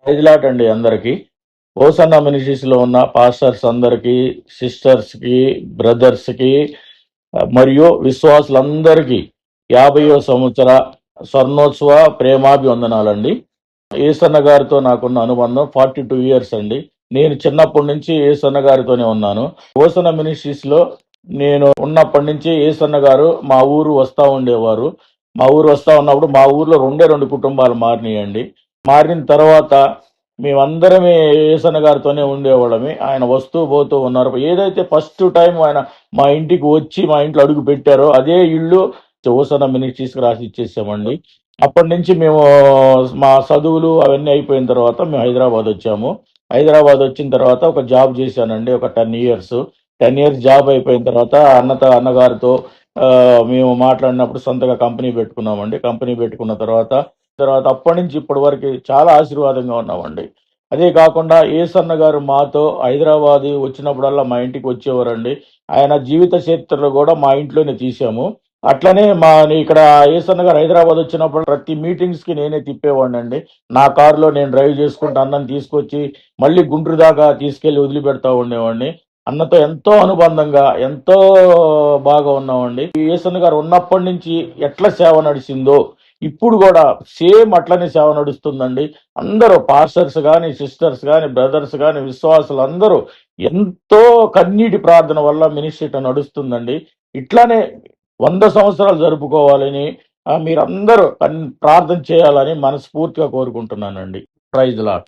ప్రైజ్లాట్ అండి అందరికి. ఓసన్న మినిస్ట్రీస్ లో ఉన్న పాస్టర్స్ అందరికి, సిస్టర్స్ కి, బ్రదర్స్ కి మరియు విశ్వాసులందరికీ 50వ సంవత్సర స్వర్ణోత్సవ ప్రేమాభివందనాలండి. ఏసన్న గారితో నాకున్న అనుబంధం 42 ఇయర్స్ అండి. నేను చిన్నప్పటి నుంచి ఏసన్న గారితోనే ఉన్నాను. ఓసన్న మినిస్ట్రీస్ లో నేను ఉన్నప్పటి నుంచి ఏసన్న గారు మా ఊరు వస్తా ఉండేవారు. మా ఊరు వస్తా ఉన్నప్పుడు మా ఊర్లో రెండు కుటుంబాలు మారినాయండి. మారిన తర్వాత మేమందరమే ఏసన్న గారితోనే ఉండేవాళ్ళమి. ఆయన వస్తూ పోతూ ఉన్నారు. ఏదైతే ఫస్ట్ టైం ఆయన మా ఇంటికి వచ్చి మా ఇంట్లో అడుగు పెట్టారో అదే ఇల్లు ఓసన్న మినిస్ట్రీస్కి రాసి ఇచ్చేసామండి. అప్పటి నుంచి మేము మా చదువులు అవన్నీ అయిపోయిన తర్వాత మేము హైదరాబాద్ వచ్చాము. హైదరాబాద్ వచ్చిన తర్వాత ఒక జాబ్ చేశానండి, ఒక 10 ఇయర్స్. 10 ఇయర్స్ జాబ్ అయిపోయిన తర్వాత అన్నగారితో ఆ, మేము మాట్లాడినప్పుడు సొంతగా కంపెనీ పెట్టుకున్నామండి. కంపెనీ పెట్టుకున్న తర్వాత తర్వాత అప్పటి నుంచి ఇప్పటి వరకు చాలా ఆశీర్వాదంగా ఉన్నామండి. అదే కాకుండా ఏసన్న గారు మాతో హైదరాబాద్ వచ్చినప్పుడల్లా మా ఇంటికి వచ్చేవారండి. ఆయన జీవిత చరిత్రలో కూడా మా ఇంట్లోనే తీసాము. అట్లనే ఇక్కడ ఏసన్న గారు హైదరాబాద్ వచ్చినప్పుడు ప్రతి మీటింగ్స్ కి నేనే తిప్పేవాడిని అండి. నా కారులో నేను డ్రైవ్ చేసుకుంటూ అన్నని తీసుకొచ్చి మళ్ళీ గుంటూరు దాకా తీసుకెళ్లి వదిలిపెడతా ఉండేవాడిని. అన్నతో ఎంతో అనుబంధంగా ఎంతో బాగా ఉన్నామండి. ఈ ఏసన్న గారు ఉన్నప్పటి నుంచి ఎట్లా సేవ నడిచిందో ఇప్పుడు కూడా సేమ్ అట్లనే సేవ నడుస్తుందండి. అందరూ పాస్టర్స్ కానీ, సిస్టర్స్ కానీ, బ్రదర్స్ కానీ, విశ్వాసులు అందరూ ఎంతో కన్నీటి ప్రార్థన వల్ల మినిస్ట్రీ ఇట్లా నడుస్తుందండి. ఇట్లానే 100 సంవత్సరాలు జరుపుకోవాలని మీరందరూ ప్రార్థన చేయాలని మనస్ఫూర్తిగా కోరుకుంటున్నానండి. Praise lord.